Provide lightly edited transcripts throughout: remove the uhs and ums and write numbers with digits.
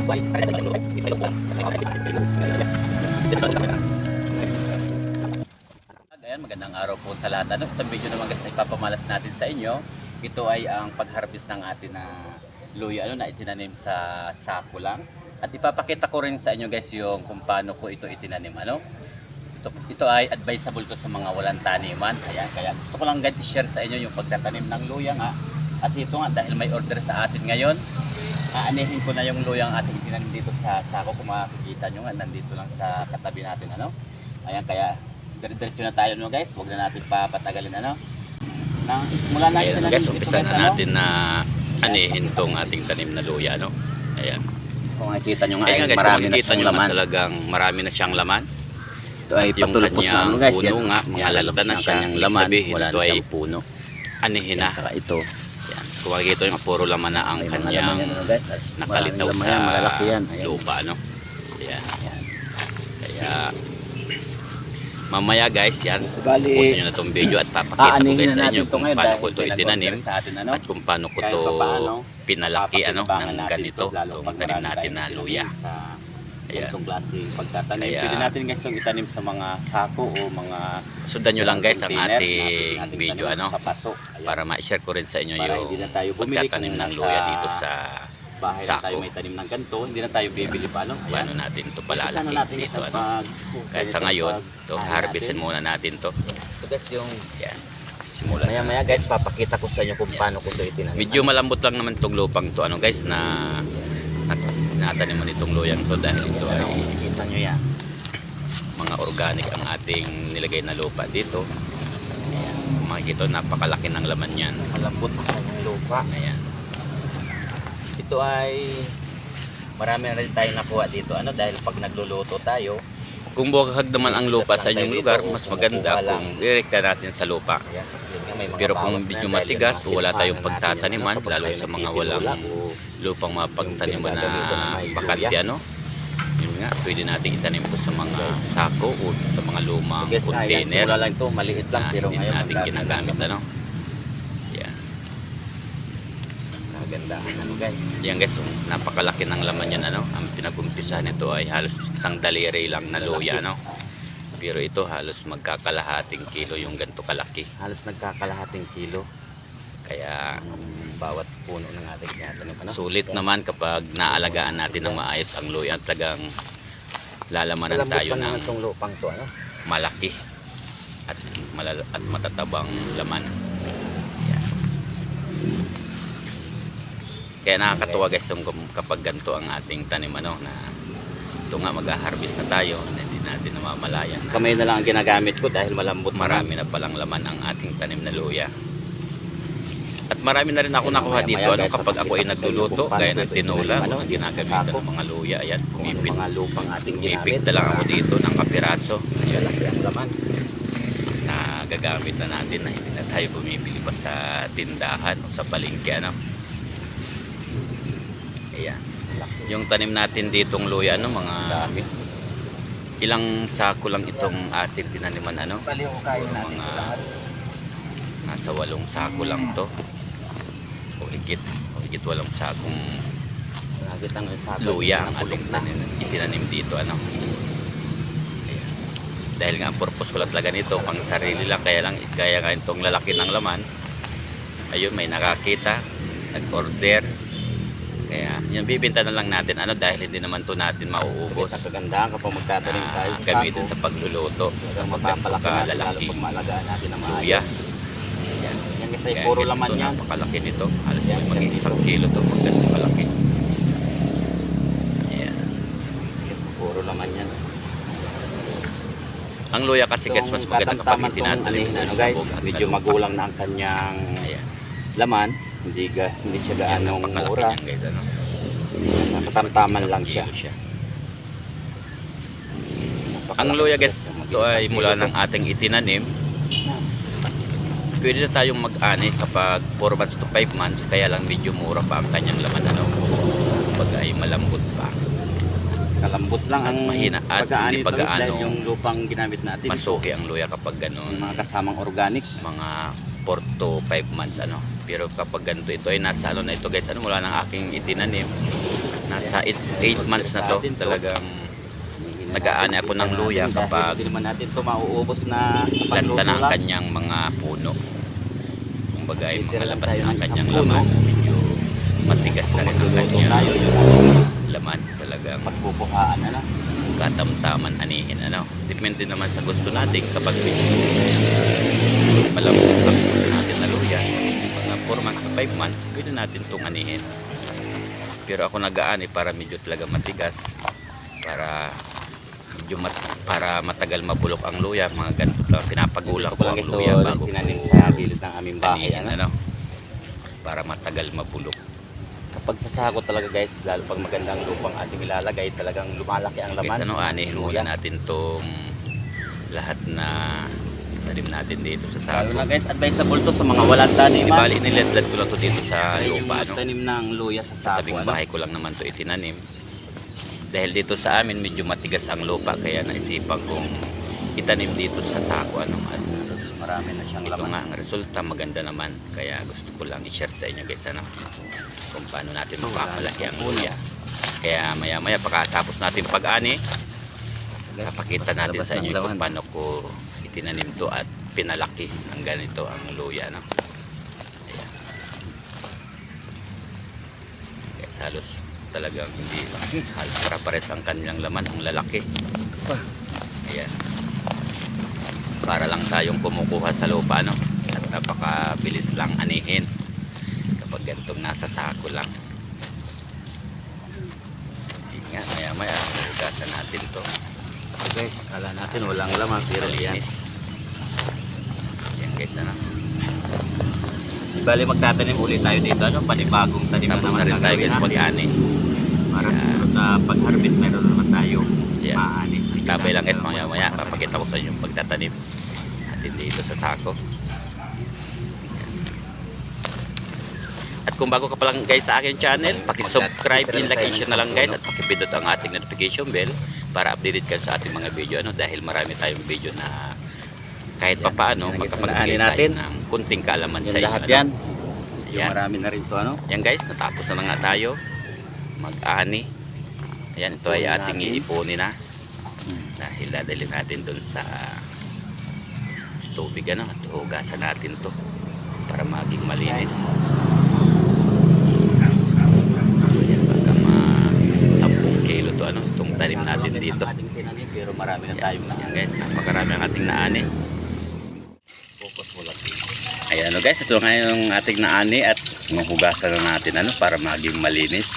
Ayan, magandang araw po sa lahat. Sa video naman guys, ipapamalas natin sa inyo. Ito ay ang pag-harvest ng atin na luya na itinanim sa sako lang. At ipapakita ko rin sa inyo guys yung kung paano ko ito itinanim. Ito ay advisable to sa mga walang taniman. Ayan, kaya gusto ko lang guys i-share sa inyo yung pagtatanim ng luya nga. At ito nga dahil may order sa atin ngayon, aanihin ko na yung luyang ating itinanim dito sa sako. Kung makikita nyo nga, nandito lang sa katabi natin. Ayan, kaya diretso na tayo guys. Huwag na natin papatagalin mula na ayan guys, umpisa na natin na anihin tong ating tanim na luya Ayan. Kung makikita nyo nga, Ayan, ay guys, marami na siyang laman. Talagang marami na siyang laman. Ito ay patulpos na guys. Puno nga, malalata na siya. Laman, Wala ito ay puno. Anihin na. Saka ito. Ayan. Kung makikita nyo, puro laman na ang kanyang nakalitaw sa lupa. Ayan. Kaya mamaya guys, yan, pusin nyo na itong video at papakita ko guys sa inyo kung paano ko ito itinanim at kung paano ko ito pinalaki ng ganito itong tanim natin na luya. Ayan. Kaya pwede natin guys yung itanim sa mga sako o mga sundan nyo lang guys ang ating video para ma-share ko rin sa inyo yung pagtatanim ng luya dito sa bahay na tayo may tanim ng ganito, hindi na tayo bibili pa paano natin ito palalaki dito kaya sa ngayon harvestin muna natin to. So guys, yung simulan maya guys, papakita ko sa inyo kung paano ko ito itinanim. Medyo malambot lang naman itong lupang to guys na natanim mo nitong luyang to dahil ito ay kita nyo yan, mga organic ang ating nilagay na lupa dito. Ayan, makikita napakalaki ng laman yan, malambot ang lupa. Ayan. Ito ay marami na rin tayo nakuha dito dahil pag nagluluto tayo, kung buwagag naman ang lupa sa inyong lugar, mas maganda kung direkta natin sa lupa. Pero kung medyo matigas o wala tayong pagtataniman, lalo sa mga walang lupang mapagtaniman na bakante yun nga, pwede natin itanim ko sa mga sako o sa mga lumang container lang ito, maliit lang, pero hindi natin ginagamit Gandahan guys. Yan guys, napakalaki ng laman yan ang pinag-umpisahan nito ay halos isang daliri lang na luya pero ito halos magkakalahating kilo yung ganito kalaki. Halos nagkakalahating kilo. Kaya bawat puno ng ating tinatanim sulit naman kapag naalagaan natin ng maayos ang luya. Talagang lalamanan tayo ng itong lupang to malaki at matatabang laman. Kaya nakakatuwa guys kapag ganito ang ating tanim na ito nga mag-harvest na tayo, hindi natin namamalayan na kamay na lang ang ginagamit ko dahil malambot, marami na palang laman ang ating tanim na luya. At marami na rin ako nakuha dito kapag ako ay nagluluto gaya ng tinola o ginagamitan ng mga luya. Ayan, pumipit na lang ako dito ng kapiraso. Ayan ang laman na gagamit na natin na hindi na tayo bumibili pa sa tindahan o sa palengke Ayan. Yung tanim natin ditong luya mga ilang sako lang itong ating tinaniman mga nasa 8 sako lang to o higit 8 sakong luya ang ating itinanim dito Ayan. Dahil nga ang purpose ko lang talaga nito pang sarili lang, kaya nga itong lalaki ng laman ayun, may nakakita, nag-order. Kaya yan, bibenta na lang natin dahil hindi naman to natin mauubos. Kagandahan kapag magtatanim tayo gamitin sa pagluluto kapag lalaki luya. Yan kasi puro laman yan. Napakalaki nito, halos maging 1 kilo to pag ganito kalaki. Ayan. Puro laman yan. Ang luya kasi guys mas maganda kapag itinatanim guys, medyo magulang na ang kanyang laman. Hindi siya gaanong mura. Nakatamtaman lang siya. Ang luya guys, ito ay mula ng ating itinanim. Pwede na tayong mag-ani kapag 4 months to 5 months, kaya lang medyo mura pa ang kanyang laman kapag ay malambot pa. Kalambot lang ang mahina at hindi pag-aano yung lupang ginamit natin. Masuki ang luya kapag ganun. Mga kasamang organic. Mga 4 to 5 months Pero kapag ganito, ito ay nasa ano na ito guys, ano, mula ng aking itinanim. Nasa 8 months na to. Talagang nag-aani ako ng luya kapag hindi naman natin ito mauubos na lanta na ang kanyang mga puno. Kumbaga ay makalabas na ang kanyang laman. Medyo matigas na rin ang kanyang laman. Talagang pagpupuhaan na lang. katamtaman anihin, ano. Depende naman sa gusto natin. Kapag malambot ang gusto natin na luya, mga 4 months na 5 months, pwede natin itong anihin. Pero ako nag-aani para medyo talaga matigas, para medyo para matagal mabulok ang luya. Mga ganito lang, pinapagulak ko ang luya bago tinanim sa gilid ng aming bahay. anihin, ano, para matagal mabulok. Kapag sasako talaga guys, lalo pag magandang lupang ating ilalagay, talagang lumalaki ang laman. Guys, ano, anihin muna natin tong lahat na tanim natin dito sa Lalo sako. na guys, advisable to sa mga walang tanim. Di bali, niledlad ko lang to dito sa Yung lupa, ano. tanim ng luya sa Sa sako. tabing bahay ko lang naman to itinanim. Dahil dito sa amin medyo matigas ang lupa, kaya naisipan kong itanim dito sa sako, ano. At Marami na siyang ito laman. nga ang resulta, maganda naman. Kaya gusto ko lang i-share sa inyo guys, ano, kung paano natin mapapalaki ang luya. Kaya maya maya pagkatapos natin pag-ani, napakita natin sa inyo kung paano ko itinanim to at pinalaki ng ganito ang luya, no. Ayan. Kaya halos talagang hindi halos para-pares ang kanilang laman, ang lalaki. Ayan. Para lang tayong kumukuha sa lupa, no. At napakabilis lang anihin kapag ganitong nasa sako lang. Ingat, maya maya hugasan natin to. So guys, kala natin walang laman, pero yan. Malinis. Yan guys, ano. Di bali magtatanim ulit tayo dito, ano, panibagong tanim Tapos na rin tayo gagawin guys natin. mag-ani. Para sa sunod na pag-harvest, meron na naman tayo. Yan. Maani. Tabay lang guys, maya maya papakita ko sa inyo yung pagtatanim natin dito sa sako. At kung bago ka pa lang guys sa aking channel, paki-subscribe, like, na lang guys, at paki-pindot ang ating notification bell para updated ka sa ating mga video, ano, dahil marami tayong video na kahit pa paano makapagbigay tayo natin. ng kunting kaalaman Yan sa inyo, lahat ano. yan. Yung Yan. marami na rin to, ano. Yan guys, natapos na nga tayo mag-ani. Ayan, ito ay ating iipunin na dahil dadalhin natin dun sa tubig, ano, at hugasan natin to para maging malinis. Ayan, baka 10 kilo to, ano, itong tanim natin dito. Ating tinanim, pero marami na tayong Ayan guys, napakarami ang ating naani. focus mo lang. Ayan, ano guys, ito nga yung ating naani at hugasan na natin, ano, para maging malinis.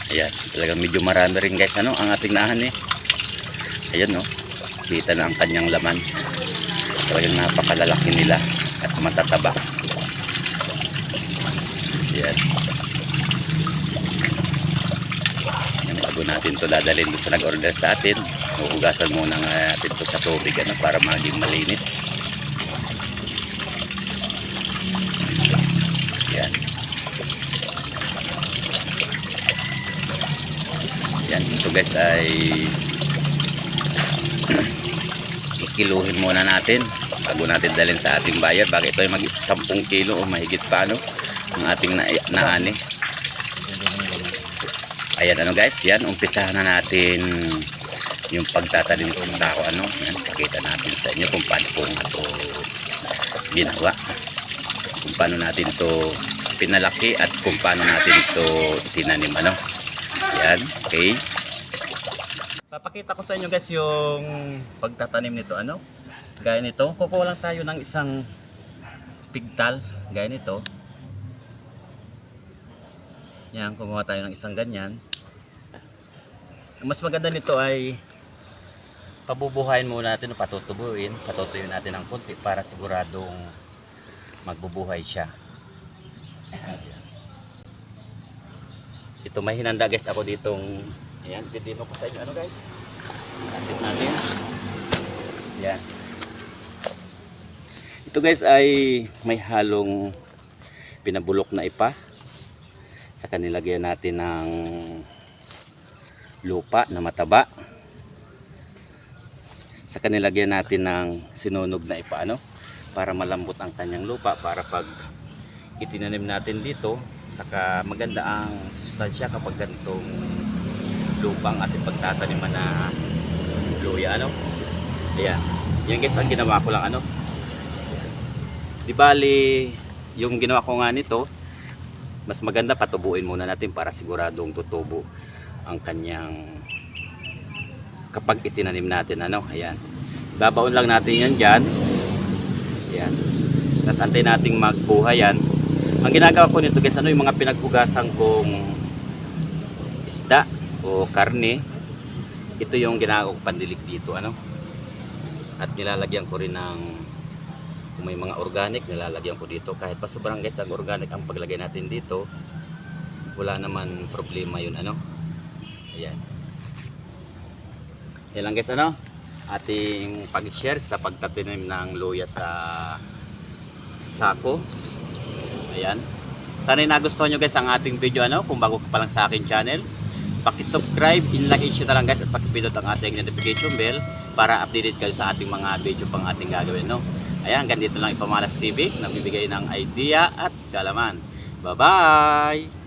Ayan, talagang medyo marami rin guys, ano, ang ating naani. Ayan, no, kita na ang kanyang laman. Talagang napakalalaki nila at matataba. Ayan. Ayan, bago natin to dadalhin doon sa nag-order sa atin, hugasan muna natin to sa tubig, ano, para maging malinis. Yan. Yan, ito guys ay ikiluhin muna natin bago natin dalhin sa ating buyer. Bakit ito ay mag 10 kilo o mahigit pa, ano, ang ating naani. Ayan, ano guys, yan, umpisahan na natin yung pagtatanim ng tao, ano. Yan, pakita natin sa inyo kung paano po ito ginawa, kung paano natin ito pinalaki at kung paano natin ito tinanim, ano. Yan, okay. Papakita ko sa inyo guys yung pagtatanim nito, ano. Gaya nito, kukuha lang tayo ng isang pigtal, gaya nito. Yan, kumuha tayo ng isang ganyan. Ang mas maganda nito ay pabubuhayin muna natin, patutuyuin natin ng konti para siguradong magbubuhay siya. Ito may hinanda guys ako ditong, ayan, didino ko sa inyo, ano guys. Natin. Yan. Ito guys ay may halong pinabulok na ipa. Sa kanilagyan natin ng lupa na mataba. Sa kanilagyan natin ng sinunog na ipa, ano, para malambot ang kanyang lupa, para pag itinanim natin dito. Saka maganda ang sustansya kapag ganitong lupang ating pagtataniman na luya, ano. Ayan. Yan guys, ang ginawa ko lang, ano. Di bali, yung ginawa ko nga nito, mas maganda patubuin muna natin para siguradong tutubo ang kanyang kapag itinanim natin, ano. Ayan. Babaon lang natin yan dyan. Ayan. Tapos antay nating magbuha yan. Ang ginagawa ko nito guys, ano, yung mga pinaghugasan kong isda o karne, ito yung ginagawa ko pandilig dito, ano. At nilalagyan ko rin ng, kung may mga organic, nilalagyan ko dito. Kahit pa sobrang guys, ang organic ang paglagay natin dito, wala naman problema yun, ano. Ayan. Yan lang guys, ano, ating pag-share sa pagtatanim ng luya sa sako. Ayan. Sana nagustuhan nyo guys ang ating video, ano. Kung bago ka pa lang sa akin channel, paki-subscribe, in-like, in-share na lang guys, at paki-pindot ang ating notification bell para updated kayo sa ating mga video pang ating gagawin, no. Ayan, hanggang dito lang Ipamalas TV, nagbibigay ng idea at kalaman. Bye-bye!